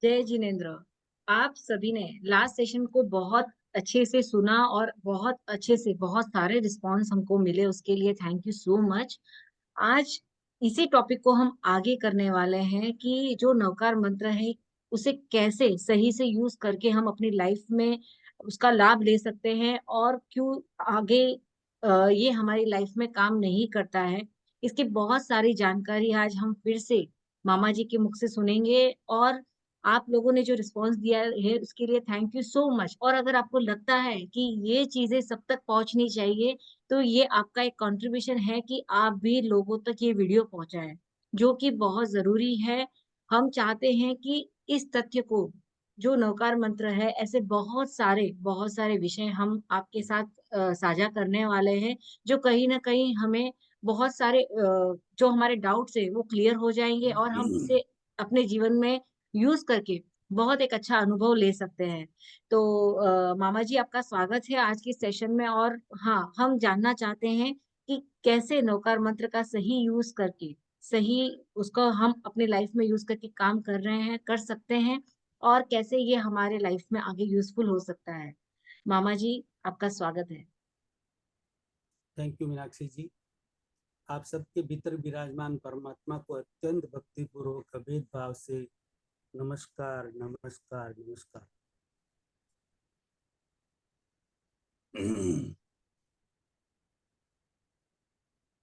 जय जिनेन्द्र। आप सभी ने लास्ट सेशन को बहुत अच्छे से सुना और बहुत अच्छे से बहुत सारे रिस्पॉन्स हमको मिले, उसके लिए थैंक यू सो मच। आज इसी टॉपिक को हम आगे करने वाले हैं कि जो नवकार मंत्र है उसे कैसे सही से यूज करके हम अपनी लाइफ में उसका लाभ ले सकते हैं और क्यों आगे ये हमारी लाइफ में काम नहीं करता है। इसकी बहुत सारी जानकारी आज हम फिर से मामा जी के मुख से सुनेंगे और आप लोगों ने जो रिस्पांस दिया है उसके लिए थैंक यू सो मच। और अगर आपको लगता है कि ये चीजें सब तक पहुंचनी चाहिए तो ये आपका एक कंट्रीब्यूशन है कि आप भी लोगों तक ये वीडियो पहुंचाएं, जो कि बहुत जरूरी है। हम चाहते हैं कि इस तथ्य को, जो नवकार मंत्र है, ऐसे बहुत सारे विषय हम आपके साथ साझा करने वाले हैं, जो कहीं ना कहीं हमें बहुत सारे जो हमारे डाउट्स है वो क्लियर हो जाएंगे और हम इसे अपने जीवन में यूज करके बहुत एक अच्छा अनुभव ले सकते हैं। तो मामा जी, आपका स्वागत है आज के सेशन में। और हाँ, हम जानना चाहते हैं कि कैसे नवकार मंत्र का सही यूज करके सही उसको हम अपने लाइफ में यूज करके काम कर रहे हैं, कर सकते हैं, और कैसे ये हमारे लाइफ में आगे यूजफुल हो सकता है। मामा जी, आपका स्वागत है। थैंक यू मीनाक्षी जी। आप सबके भीतर विराजमान परमात्मा को अत्यंत भक्तिपूर्वक अभेद भाव से नमस्कार नमस्कार नमस्कार।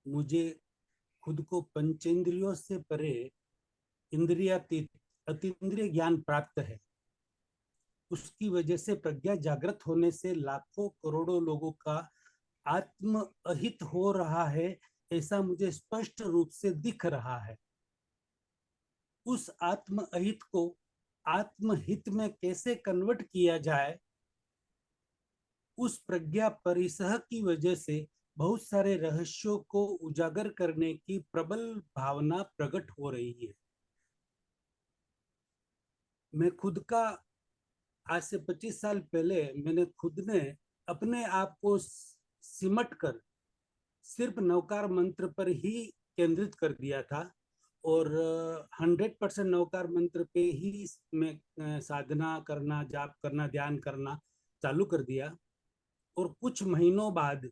मुझे खुद को पंचेंद्रियों से परे इंद्रियातीत अतीन्द्रिय ज्ञान प्राप्त है। उसकी वजह से प्रज्ञा जागृत होने से लाखों करोड़ों लोगों का आत्म अहित हो रहा है, ऐसा मुझे स्पष्ट रूप से दिख रहा है। उस आत्म अहित को आत्महित में कैसे कन्वर्ट किया जाए, उस प्रज्ञा परिसह की वजह से बहुत सारे रहस्यों को उजागर करने की प्रबल भावना प्रकट हो रही है। मैं खुद का आज से 25 साल पहले मैंने खुद ने अपने आप को सिमट कर सिर्फ नवकार मंत्र पर ही केंद्रित कर दिया था और 100% नवकार मंत्र पे ही मैं साधना करना, जाप करना, ध्यान करना चालू कर दिया। और कुछ महीनों बाद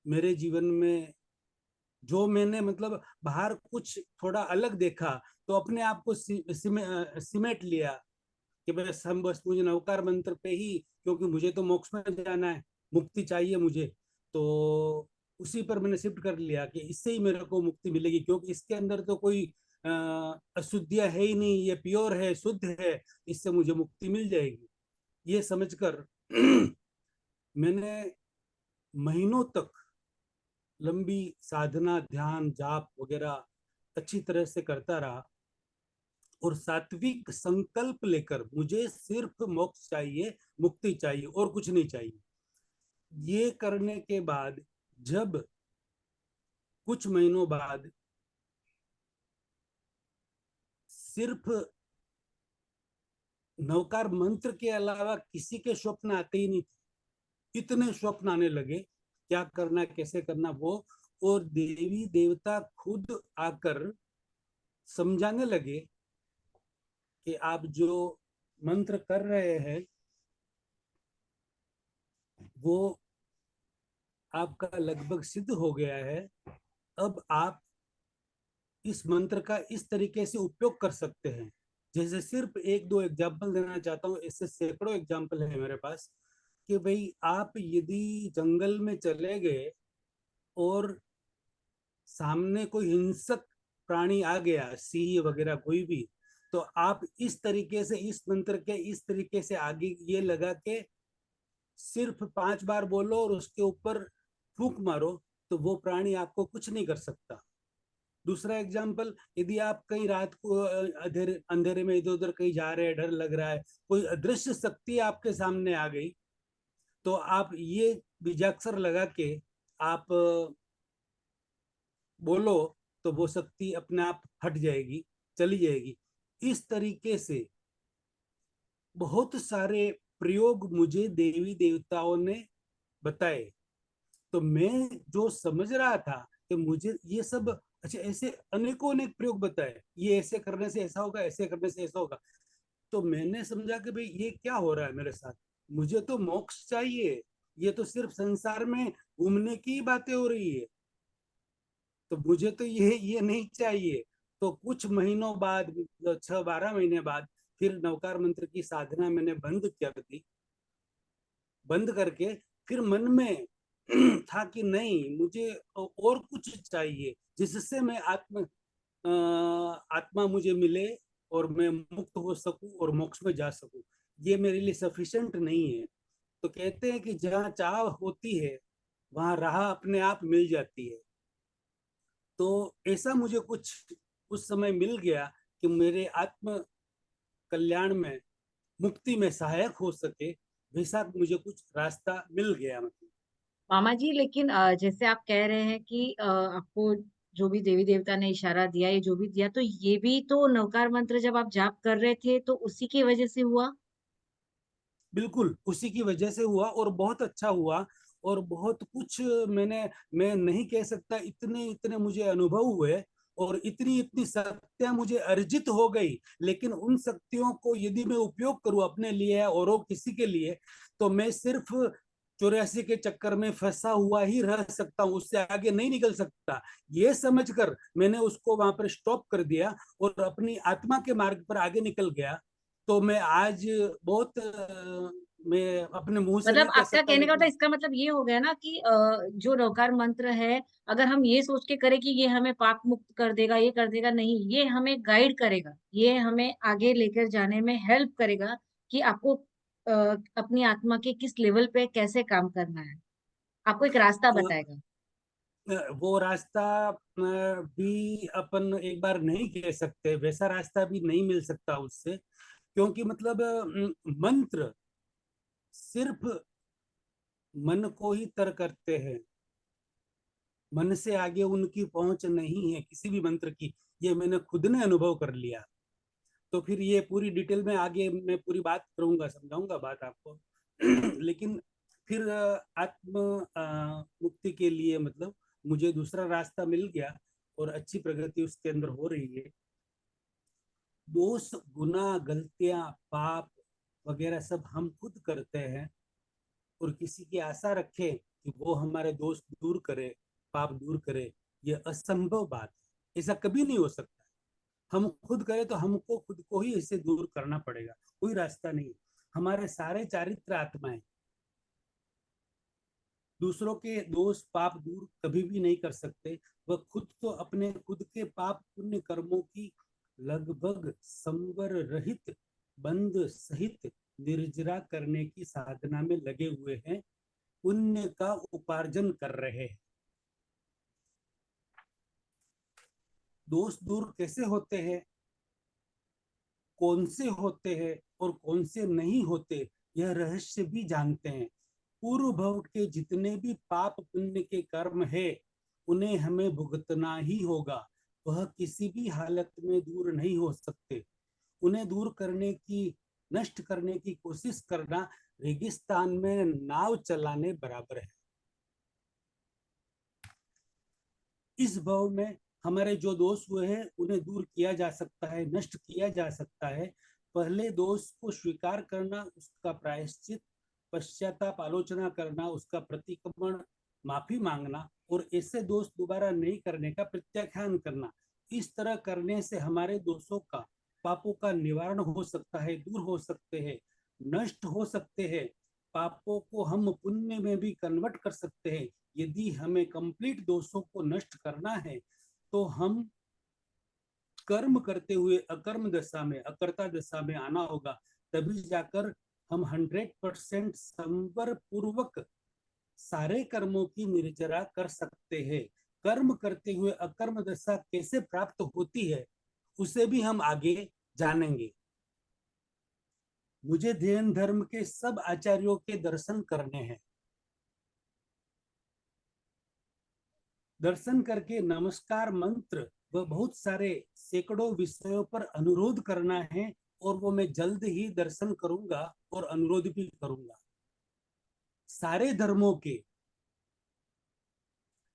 मेरे जीवन में जो मैंने मतलब बाहर कुछ थोड़ा अलग देखा, तो अपने आप को सिमेट लिया कि बस मुझे नवकार मंत्र पे ही, क्योंकि मुझे तो मोक्ष में जाना है, मुक्ति चाहिए मुझे, तो उसी पर मैंने शिफ्ट कर लिया कि इससे ही मेरे को मुक्ति मिलेगी, क्योंकि इसके अंदर तो कोई अशुद्धियां है ही नहीं, ये प्योर है, शुद्ध है, इससे मुझे मुक्ति मिल जाएगी। ये समझकर मैंने महीनों तक लंबी साधना, ध्यान, जाप वगैरह अच्छी तरह से करता रहा और सात्विक संकल्प लेकर मुझे सिर्फ मोक्ष चाहिए, मुक्ति चाहिए और कुछ नहीं चाहिए। ये करने के बाद जब कुछ महीनों बाद सिर्फ नवकार मंत्र के अलावा किसी के स्वप्न आते ही नहीं थे, इतने स्वप्न आने लगे, क्या करना कैसे करना वो, और देवी देवता खुद आकर समझाने लगे कि आप जो मंत्र कर रहे हैं वो आपका लगभग सिद्ध हो गया है। अब आप इस मंत्र का इस तरीके से उपयोग कर सकते हैं। जैसे सिर्फ एक दो एग्जाम्पल देना चाहता हूँ, इससे सैकड़ों एग्जाम्पल है मेरे पास। कि भाई आप यदि जंगल में चले गए और सामने कोई हिंसक प्राणी आ गया, सिंह वगैरह कोई भी, तो आप इस तरीके से इस मंत्र के इस तरीके से आगे ये लगा के सिर्फ 5 बार बोलो और उसके ऊपर फूंक मारो, तो वो प्राणी आपको कुछ नहीं कर सकता। दूसरा एग्जाम्पल, यदि आप कहीं रात को अंधेरे अंधेरे में इधर उधर कहीं जा रहे हैं, डर लग रहा है, कोई अदृश्य शक्ति आपके सामने आ गई, तो आप ये बीजाक्षर लगा के आप बोलो, तो वो शक्ति अपने आप हट जाएगी, चली जाएगी। इस तरीके से बहुत सारे प्रयोग मुझे देवी देवताओं ने बताए। तो मैं जो समझ रहा था कि मुझे ये सब अच्छा, ऐसे अनेकों अनेक प्रयोग बताए, ये ऐसे करने से ऐसा होगा, ऐसे करने से ऐसा होगा। तो मैंने समझा कि भाई ये क्या हो रहा है मेरे साथ, मुझे तो मोक्ष चाहिए, ये तो सिर्फ संसार में घूमने की बातें हो रही है, तो मुझे तो ये नहीं चाहिए। तो कुछ महीनों बाद, 6-12 महीने बाद, फिर नवकार मंत्र की साधना मैंने बंद कर दी। बंद करके फिर मन में था कि नहीं, मुझे और कुछ चाहिए जिससे मैं आत्मा मुझे मिले और मैं मुक्त हो सकूं और मोक्ष में जा सकूं। ये मेरे लिए सफिशिएंट नहीं है। तो कहते हैं कि जहाँ चाह होती है वहां राह अपने आप मिल जाती है। तो ऐसा मुझे कुछ उस समय मिल गया कि मेरे आत्म कल्याण में, मुक्ति में सहायक हो सके, वैसा मुझे कुछ रास्ता मिल गया मतलब। मामा जी, लेकिन जैसे आप कह रहे हैं कि आपको जो भी देवी देवता ने इशारा दिया, ये जो भी दिया, तो ये भी तो नवकार मंत्र जब आप जाप कर रहे थे तो उसी की वजह से हुआ। बिल्कुल उसी की वजह से हुआ और बहुत अच्छा हुआ। और बहुत कुछ मैं नहीं कह सकता, इतने इतने मुझे अनुभव हुए और इतनी इतनी शक्तियां मुझे अर्जित हो गई। लेकिन उन शक्तियों को यदि मैं उपयोग करूं अपने लिए और किसी के लिए, तो मैं सिर्फ 84 के चक्कर में फंसा हुआ ही रह सकता हूं, उससे आगे नहीं निकल सकता। ये समझकर मैंने उसको वहां पर स्टॉप कर दिया और अपनी आत्मा के मार्ग पर आगे निकल गया। तो मैं आज बहुत मैं अपने मुंह से मतलब नहीं कह आपका सकता, कहने का मतलब, लेकिन इसका मतलब ये हो गया ना कि जो नवकार मंत्र है, अगर हम ये सोच के करें कि ये हमें पाप मुक्त कर देगा, ये कर देगा, नहीं, ये हमें गाइड करेगा, ये हमें आगे लेकर जाने में हेल्प करेगा कि आपको अपनी आत्मा के किस लेवल पे कैसे काम करना है, आपको एक रास्ता वो बताएगा। वो रास्ता भी अपन एक बार नहीं कह सकते, वैसा रास्ता भी नहीं मिल सकता उससे। क्योंकि मतलब मंत्र सिर्फ मन को ही तर करते हैं, मन से आगे उनकी पहुंच नहीं है किसी भी मंत्र की। ये मैंने खुद ने अनुभव कर लिया। तो फिर ये पूरी डिटेल में आगे मैं पूरी बात करूंगा, समझाऊंगा बात आपको। लेकिन फिर आत्म मुक्ति के लिए मतलब मुझे दूसरा रास्ता मिल गया और अच्छी प्रगति उसके अंदर हो रही है। दोष, गुनाह, गलतियां, पाप वगैरह सब हम खुद करते हैं और किसी की आशा रखें कि वो हमारे दोष दूर करे, पाप दूर करे, ये असंभव बात है। ऐसा कभी नहीं हो सकता। हम खुद करें तो हमको खुद को ही इसे दूर करना पड़ेगा, कोई रास्ता नहीं। हमारे सारे चारित्र आत्माएं दूसरों के दोष पाप दूर कभी भी नहीं कर सकते। वह खुद तो अपने खुद के पाप पुण्य कर्मों की लगभग संवर रहित, बंद सहित निर्जरा करने की साधना में लगे हुए हैं, पुण्य का उपार्जन कर रहे हैं। दोष दूर कैसे होते हैं, कौन से होते हैं और कौन से नहीं होते, यह रहस्य भी जानते हैं। पूर्व भव के जितने भी पाप पुण्य के कर्म है, उन्हें हमें भुगतना ही होगा। वह किसी भी हालत में दूर नहीं हो सकते। उन्हें दूर करने की, नष्ट करने की कोशिश करना रेगिस्तान में नाव चलाने बराबर है। इस भव में हमारे जो दोष हुए हैं उन्हें दूर किया जा सकता है, नष्ट किया जा सकता है। पहले दोष को स्वीकार करना, उसका प्रायश्चित, पश्चाताप, आलोचना करना, उसका प्रतिक्रमण, माफी मांगना और ऐसे दोष दोबारा नहीं करने का प्रत्याख्यान करना। इस तरह करने से हमारे दोषों का, पापों का निवारण हो सकता है, दूर हो सकते हैं, नष्ट हो सकते हैं। पापों को हम पुण्य में भी कन्वर्ट कर सकते हैं। यदि हमें कंप्लीट दोषों को नष्ट करना है तो हम कर्म करते हुए अकर्म दशा में, अकर्ता दशा में आना होगा। तभी जाकर हम 100% संवर पूर्वक सारे कर्मों की निर्जरा कर सकते हैं। कर्म करते हुए अकर्म दशा कैसे प्राप्त होती है उसे भी हम आगे जानेंगे। मुझे जैन धर्म के सब आचार्यों के दर्शन करने हैं। दर्शन करके नमस्कार मंत्र व बहुत सारे सैकड़ों विषयों पर अनुरोध करना है, और वो मैं जल्द ही दर्शन करूंगा और अनुरोध भी करूंगा। सारे धर्मों के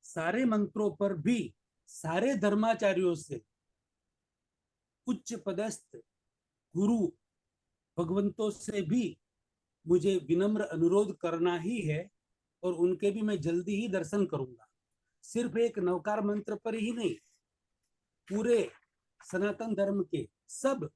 सारे मंत्रों पर भी सारे धर्माचार्यों से, उच्च पदस्थ गुरु भगवंतों से भी मुझे विनम्र अनुरोध करना ही है, और उनके भी मैं जल्दी ही दर्शन करूंगा। सिर्फ एक नवकार मंत्र पर ही नहीं, पूरे सनातन धर्म के सब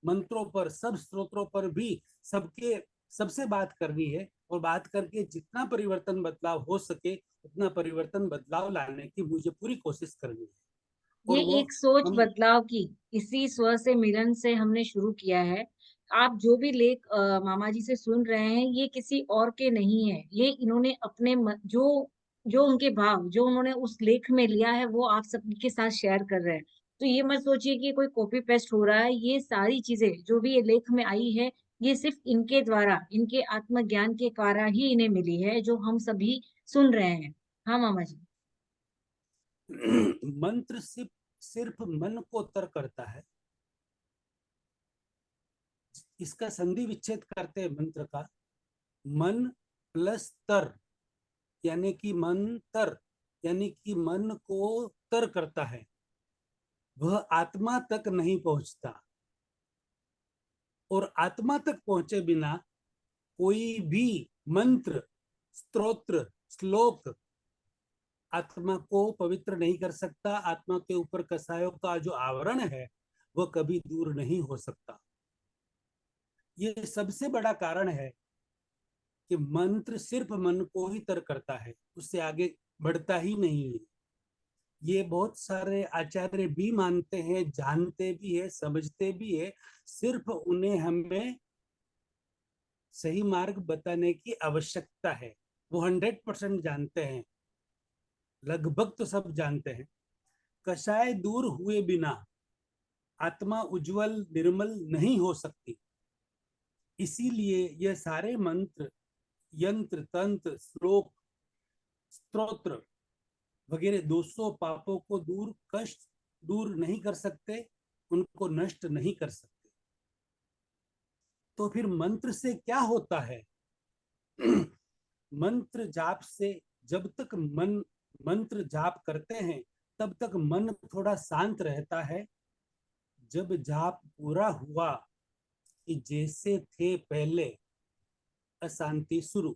मंत्रों पर, सब स्तोत्रों पर भी सबके सबसे बात करनी है, और बात करके जितना परिवर्तन बदलाव हो सके उतना परिवर्तन बदलाव लाने की मुझे पूरी कोशिश करनी है। ये और वो एक सोच हम बदलाव की इसी स्व से मिलन से हमने शुरू किया है। आप जो भी लेख मामा जी से सुन रहे हैं, ये किसी और के नहीं है। ये इन्होंने अपने जो जो उनके भाव जो उन्होंने उस लेख में लिया है, वो आप सबके साथ शेयर कर रहे हैं। तो ये मत सोचिए कि कोई कॉपी पेस्ट हो रहा है। ये सारी चीजें जो भी ये लेख में आई है, ये सिर्फ इनके द्वारा, इनके आत्मज्ञान के कारण ही इन्हें मिली है, जो हम सभी सुन रहे हैं। हाँ मामा जी। मंत्र सिर्फ मन को तर करता है। इसका संधि विच्छेद करते हैं मंत्र का। मन प्लस तर, यानी कि मंतर, यानी कि मन को तर करता है, वह आत्मा तक नहीं पहुंचता। और आत्मा तक पहुंचे बिना कोई भी मंत्र, स्तोत्र, श्लोक आत्मा को पवित्र नहीं कर सकता। आत्मा के ऊपर कसायों का जो आवरण है वह कभी दूर नहीं हो सकता। ये सबसे बड़ा कारण है कि मंत्र सिर्फ मन को ही तर करता है, उससे आगे बढ़ता ही नहीं है। ये बहुत सारे आचार्य भी मानते हैं, जानते भी है, समझते भी है। सिर्फ उन्हें हमें सही मार्ग बताने की आवश्यकता है। वो 100% जानते हैं, लगभग तो सब जानते हैं। कषाय दूर हुए बिना आत्मा उज्जवल निर्मल नहीं हो सकती। इसीलिए यह सारे मंत्र, यंत्र, तंत्र, श्लोक, स्तोत्र वगैरह 200 पापों को दूर नहीं कर सकते, उनको नष्ट नहीं कर सकते। तो फिर मंत्र से क्या होता है? मंत्र जाप से जब तक मंत्र जाप करते हैं तब तक मन थोड़ा शांत रहता है। जब जाप पूरा हुआ कि जैसे थे पहले, अशांति शुरू।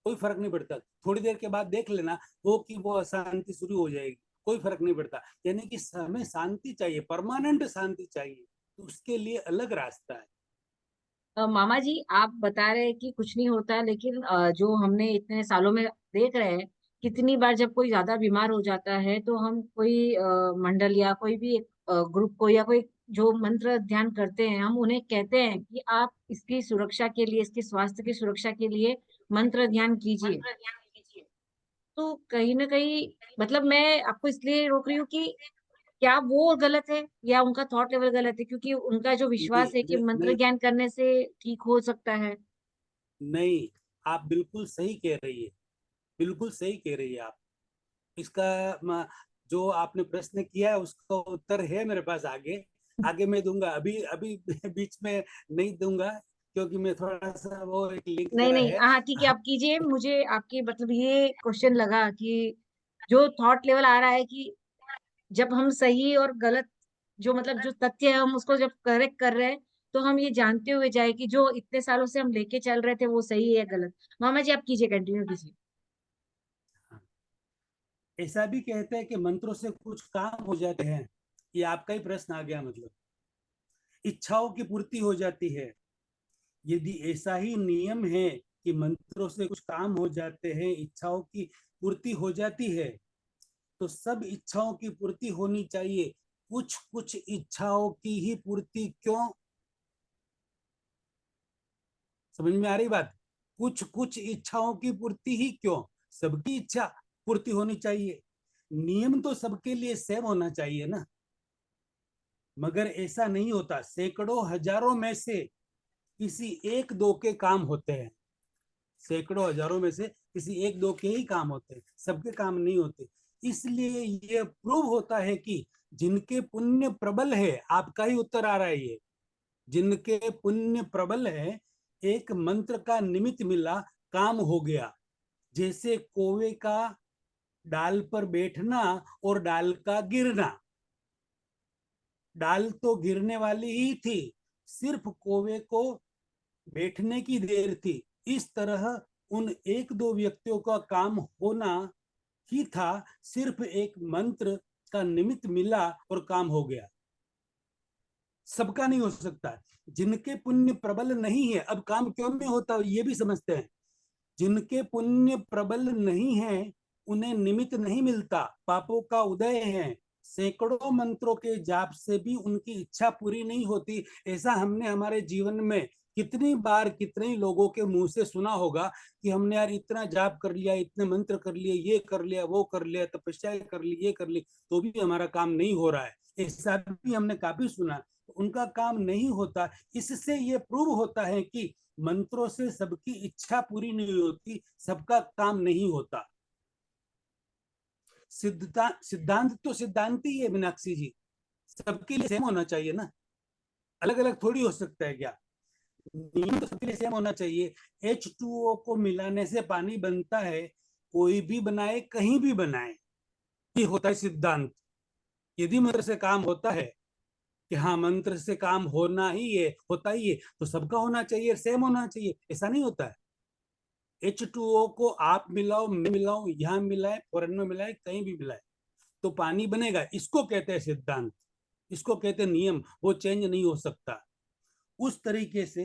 कोई फर्क नहीं पड़ता, थोड़ी देर के बाद देख लेना वो कि वो अशांति शुरू हो जाएगी, कोई फर्क नहीं पड़ता। यानी कि हमें शांति चाहिए, परमानेंट शांति चाहिए, तो उसके लिए अलग रास्ता है। मामा जी, आप बता रहे हैं कि कुछ नहीं होता, लेकिन जो हमने इतने सालों में देख रहे हैं, कितनी बार जब कोई ज्यादा बीमार हो जाता है तो हम कोई मंडल या कोई भी एक ग्रुप को या कोई जो मंत्र ध्यान करते हैं, हम उन्हें कहते हैं कि आप इसकी सुरक्षा के लिए, इसके स्वास्थ्य की सुरक्षा के लिए मंत्र ध्यान कीजिए। तो कहीं ना कहीं, मतलब मैं आपको इसलिए रोक रही हूँ कि क्या वो गलत है या उनका थॉट लेवल गलत है, क्योंकि उनका जो विश्वास है कि नहीं मंत्र नहीं ज्ञान करने से ठीक हो सकता है। नहीं, आप बिल्कुल सही कह रही है, बिल्कुल सही कह रही है आप। इसका जो आपने प्रश्न किया है उसका उत्तर है मेरे पास। आगे आगे मैं दूंगा, अभी अभी बीच में नहीं दूंगा, क्योंकि मैं थोड़ा सा वो एक लिंक नहीं जरा नहीं, है। हाँ ठीक है, आप कीजिए। मुझे आपकी मतलब ये क्वेश्चन लगा कि जो थॉट लेवल आ रहा है कि जब हम सही और गलत, जो मतलब जो तथ्य है, हम उसको जब करेक्ट कर रहे हैं, तो हम ये जानते हुए जाए कि जो इतने सालों से हम लेके चल रहे थे वो सही है या गलत। मामा जी, आप कीजिए, कंटिन्यू कीजिए। ऐसा भी कहते हैं कि मंत्रों से कुछ काम हो जाते हैं। ये आपका ही प्रश्न आ गया, मतलब इच्छाओं की पूर्ति हो जाती है। यदि ऐसा ही नियम है कि मंत्रों से कुछ काम हो जाते हैं, इच्छाओं की पूर्ति हो जाती है, तो सब इच्छाओं की पूर्ति होनी चाहिए। कुछ कुछ इच्छाओं की ही पूर्ति क्यों? समझ में आ रही बात? कुछ कुछ इच्छाओं की पूर्ति ही क्यों? सबकी इच्छा पूर्ति होनी चाहिए। नियम तो सबके लिए सेम होना चाहिए ना। मगर ऐसा नहीं होता। सैकड़ों हजारों में से किसी एक दो के काम होते हैं। सैकड़ों हजारों में से किसी एक दो के ही काम होते हैं, सबके काम नहीं होते। इसलिए ये प्रूव होता है कि जिनके पुण्य प्रबल है, आपका ही उत्तर आ रहा है ये, जिनके पुण्य प्रबल है, एक मंत्र का निमित्त मिला, काम हो गया। जैसे कौवे का डाल पर बैठना और डाल का गिरना। डाल तो गिरने वाली ही थी, सिर्फ कौवे को बैठने की देर थी। इस तरह उन एक दो व्यक्तियों का काम होना ही था, सिर्फ एक मंत्र का निमित्त मिला और काम हो गया। सबका नहीं हो सकता। जिनके पुण्य प्रबल नहीं है, अब काम क्यों नहीं होता ये भी समझते हैं। जिनके पुण्य प्रबल नहीं है उन्हें निमित्त नहीं मिलता, पापों का उदय है, सैकड़ों मंत्रों के जाप से भी उनकी इच्छा पूरी नहीं होती। ऐसा हमने हमारे जीवन में कितनी बार कितने ही लोगों के मुंह से सुना होगा कि हमने यार इतना जाप कर लिया, इतने मंत्र कर लिए, ये कर लिया, वो कर लिया, तपस्या कर ली, ये कर ली, तो भी हमारा काम नहीं हो रहा है। ऐसा भी हमने काफी सुना। उनका काम नहीं होता। इससे ये प्रूव होता है कि मंत्रों से सबकी इच्छा पूरी नहीं होती, सबका काम नहीं होता। सिद्धांत तो सिद्धांत ही है मीनाक्षी जी, सबके लिए सेम होना चाहिए ना, अलग अलग थोड़ी हो सकता है क्या? नियम तो सबके लिए सेम होना चाहिए। H2O को मिलाने से पानी बनता है, कोई भी बनाए कहीं भी बनाए, ये होता है सिद्धांत। यदि मंत्र से काम होता है कि हाँ मंत्र से काम होना ही है, होता ही है, तो सबका होना चाहिए, सेम होना चाहिए। ऐसा नहीं होता है। H2O को आप मिलाओ, मैं मिलाऊं, यहाँ मिलाए, फॉरन में मिलाए, कहीं भी मिलाए, तो पानी बनेगा। इसको कहते हैं सिद्धांत, इसको कहते हैं नियम, वो चेंज नहीं हो सकता। उस तरीके से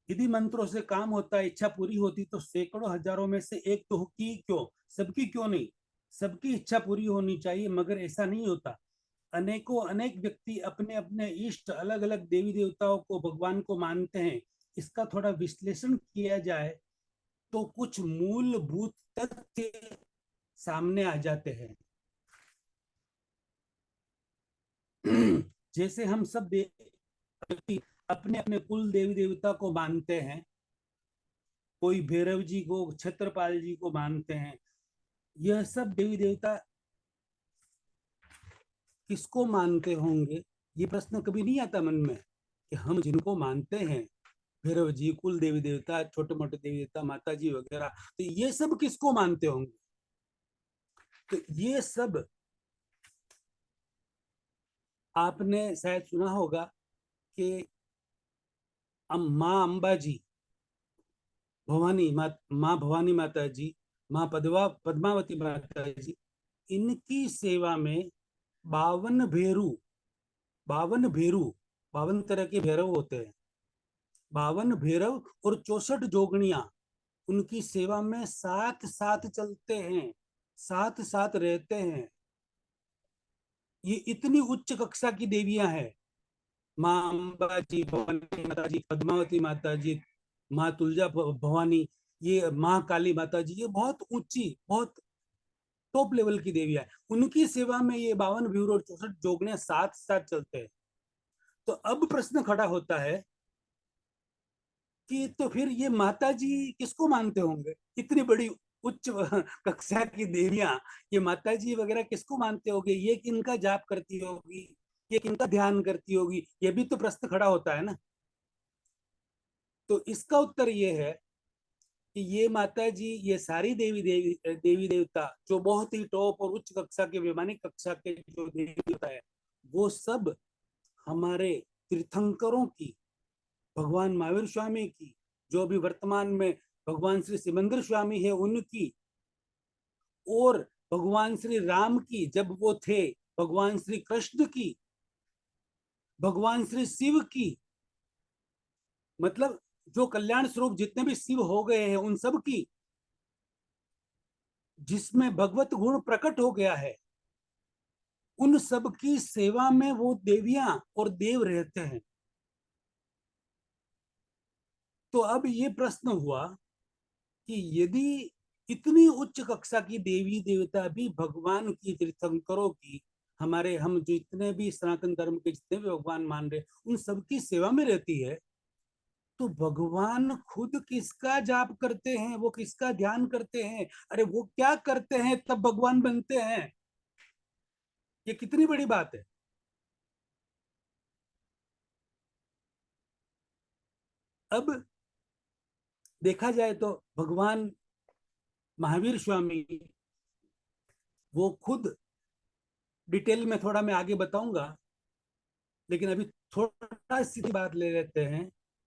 यदि मंत्रों से काम होता, इच्छा पूरी होती, तो सैकड़ों हजारों में से एक तो की क्यों, सबकी क्यों नहीं? सबकी इच्छा पूरी होनी चाहिए, मगर ऐसा नहीं होता। अनेकों अनेक व्यक्ति अपने अपने इष्ट अलग अलग देवी देवताओं को, भगवान को मानते हैं। इसका थोड़ा विश्लेषण किया जाए तो कुछ मूलभूत तथ्य सामने आ जाते हैं। जैसे हम सब व्यक्ति अपने अपने कुल देवी देवता को मानते हैं, कोई भैरव जी को, छत्रपाल जी को मानते हैं। यह सब देवी देवता किसको मानते होंगे, ये प्रश्न कभी नहीं आता मन में कि हम जिनको मानते हैं, भैरव जी, कुल देवी देवता, छोटे मोटे देवी देवता, माता जी वगैरह, तो ये सब किसको मानते होंगे? तो ये सब आपने शायद सुना होगा कि माँ अम्बा जी, भवानी माँ भवानी माता जी, माँ पद्मावती माता जी, इनकी सेवा में 52 भेरू, 52 भेरू, 52 तरह के भैरव होते हैं, 52 भैरव और 64 जोगनियां उनकी सेवा में साथ साथ चलते हैं, साथ साथ रहते हैं। ये इतनी उच्च कक्षा की देवियां हैं। माँ अम्बा जी, भवानी माता जी, पद्मावती माता जी, माँ तुलजा भवानी, ये माँ काली माता जी, ये बहुत ऊंची, बहुत टॉप लेवल की देवियां हैं। उनकी सेवा में ये 52 भीड़ और 64 जोगने साथ साथ चलते हैं। तो अब प्रश्न खड़ा होता है कि तो फिर ये माता जी किसको मानते होंगे? इतनी बड़ी उच्च कक्षा की देवियां, ये माता जी वगैरह किसको मानते होंगे? ये किनका जाप करती होगी, ये किनका ध्यान करती होगी? ये भी तो प्रश्न खड़ा होता है ना। तो इसका उत्तर ये है कि ये माता जी, ये सारी देवी देवता जो बहुत ही टॉप और उच्च कक्षा के, वैमानिक कक्षा के जो देवी देवता है, वो सब हमारे तीर्थंकरों की, भगवान महावीर स्वामी की, जो अभी वर्तमान में भगवान श्री सिमंदर स्वामी है उनकी, और भगवान श्री राम की जब वो थे, भगवान श्री कृष्ण की, भगवान श्री शिव की, मतलब जो कल्याण स्वरूप जितने भी शिव हो गए हैं उन सब की, जिसमें भगवत गुण प्रकट हो गया है, उन सब की सेवा में वो देवियां और देव रहते हैं। तो अब ये प्रश्न हुआ कि यदि इतनी उच्च कक्षा की देवी देवता भी भगवान की, तीर्थंकरों की, हमारे हम जो इतने भी सनातन धर्म के जितने भी भगवान मान रहे, उन सबकी सेवा में रहती है, तो भगवान खुद किसका जाप करते हैं, वो किसका ध्यान करते हैं? अरे वो क्या करते हैं तब भगवान बनते हैं? ये कितनी बड़ी बात है। अब देखा जाए तो भगवान महावीर स्वामी वो खुद, डिटेल में थोड़ा मैं आगे बताऊंगा, लेकिन अभी थोड़ा सी बात ले लेते हैं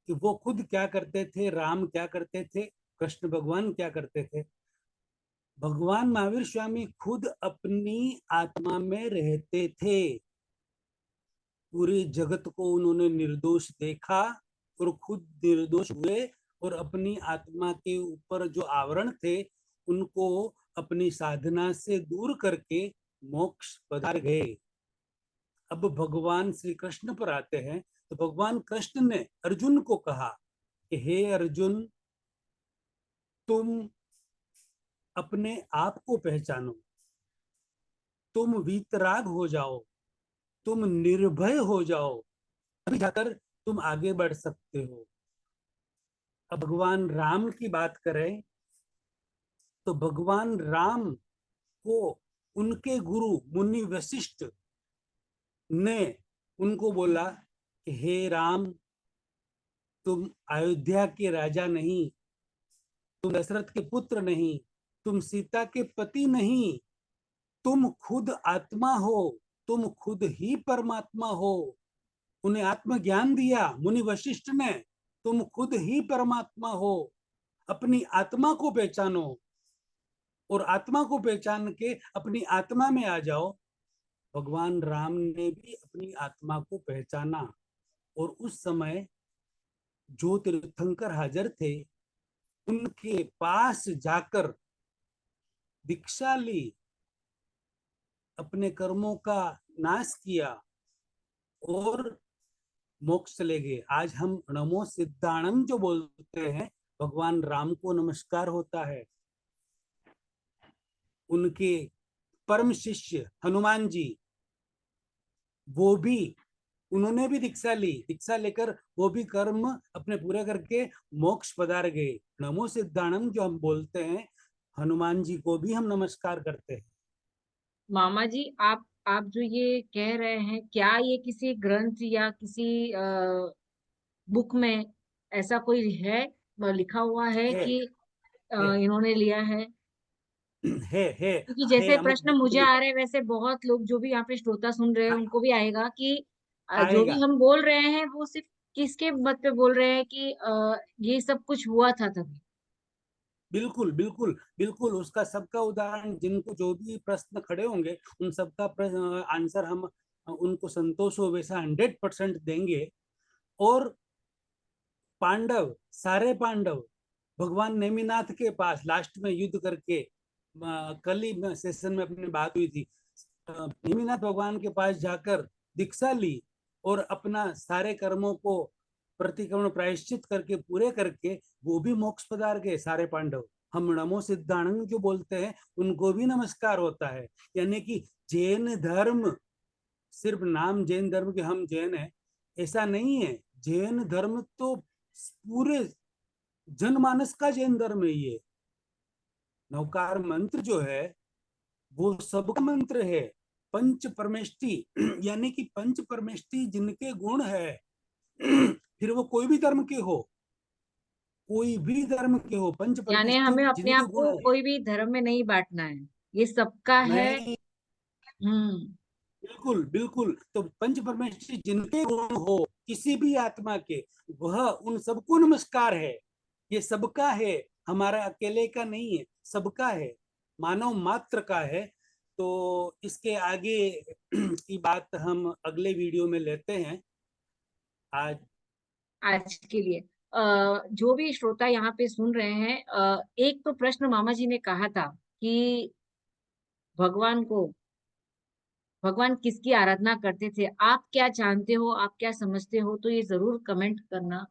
कि वो खुद क्या करते थे, राम क्या करते थे, कृष्ण भगवान क्या करते थे। भगवान महावीर स्वामी खुद अपनी आत्मा में रहते थे। पूरे जगत को उन्होंने निर्दोष देखा और खुद निर्दोष हुए, और अपनी आत्मा के ऊपर जो आवरण थे उनको अपनी साधना से दूर करके मोक्ष पधार गए। अब भगवान श्री कृष्ण पर आते हैं, तो भगवान कृष्ण ने अर्जुन को कहा कि हे अर्जुन, तुम अपने आप को पहचानो, तुम वीतराग हो जाओ, तुम निर्भय हो जाओ, तभी जाकर तुम आगे बढ़ सकते हो। अब भगवान राम की बात करें तो भगवान राम को उनके गुरु मुनि वशिष्ठ ने उनको बोला कि हे राम, तुम अयोध्या के राजा नहीं, तुम दशरथ के पुत्र नहीं, तुम सीता के पति नहीं, तुम खुद आत्मा हो, तुम खुद ही परमात्मा हो। उन्हें आत्मज्ञान दिया मुनि वशिष्ठ ने, तुम खुद ही परमात्मा हो, अपनी आत्मा को पहचानो, और आत्मा को पहचान के अपनी आत्मा में आ जाओ। भगवान राम ने भी अपनी आत्मा को पहचाना, और उस समय जो तीर्थंकर हाजिर थे उनके पास जाकर दीक्षा ली, अपने कर्मों का नाश किया और मोक्ष ले गए। आज हम नमो सिद्धाणम जो बोलते हैं, भगवान राम को नमस्कार होता है। उनके परम शिष्य हनुमान जी, वो भी, उन्होंने भी दीक्षा ली, दीक्षा लेकर वो भी कर्म अपने पूरे करके मोक्ष पधार गए। नमो सिद्धाणम जो हम बोलते हैं, हनुमान जी को भी हम नमस्कार करते हैं। मामा जी, आप जो ये कह रहे हैं, क्या ये किसी ग्रंथ या किसी बुक में ऐसा कोई है, लिखा हुआ है है कि है इन्होंने लिया है? है क्योंकि है जैसे अमुक प्रश्न बुक मुझे में आ रहे हैं, वैसे बहुत लोग जो भी यहाँ पे श्रोता सुन रहे हैं उनको भी आएगा कि जो भी आएगा। हम बोल रहे हैं वो सिर्फ किसके मत पे बोल रहे हैं कि ये सब कुछ हुआ था तभी। बिल्कुल बिल्कुल बिल्कुल, उसका सबका उदाहरण, जिनको जो भी प्रश्न खड़े होंगे उन सबका आंसर हम उनको संतोष हो वैसा 100% देंगे। और पांडव, सारे पांडव भगवान नेमिनाथ के पास लास्ट में युद्ध करके, कल ही सेशन में अपनी बात हुई थी, नेमिनाथ भगवान के पास जाकर दीक्षा ली और अपना सारे कर्मों को प्रतिक्रमण प्रायश्चित करके पूरे करके वो भी मोक्ष पधार गए सारे पांडव। हम नमो सिद्धानंद जो बोलते हैं उनको भी नमस्कार होता है। यानी कि जैन धर्म सिर्फ नाम जैन धर्म के हम जैन है, ऐसा नहीं है। जैन धर्म तो पूरे जनमानस का जैन धर्म है। ये नवकार मंत्र जो है वो सबका मंत्र है। पंच परमेष्टि यानी कि पंच परमेष्टि जिनके गुण है, फिर वो कोई भी धर्म के हो, कोई भी धर्म के हो, पंच यानी परमेष्टि हमें अपने जिनके आप गुण को है। कोई भी धर्म में नहीं बांटना है, ये सबका है। नहीं, हम्म। बिल्कुल बिल्कुल, तो पंच परमेष्टि जिनके गुण हो किसी भी आत्मा के, वह उन सबको नमस्कार है। ये सबका है, हमारा अकेले का नहीं है, सबका है, मानव मात्र का है। तो इसके आगे की बात हम अगले वीडियो में लेते हैं। आज आज के लिए जो भी श्रोता यहाँ पे सुन रहे हैं, एक तो प्रश्न मामा जी ने कहा था कि भगवान को भगवान किसकी आराधना करते थे, आप क्या जानते हो, आप क्या समझते हो, तो ये जरूर कमेंट करना।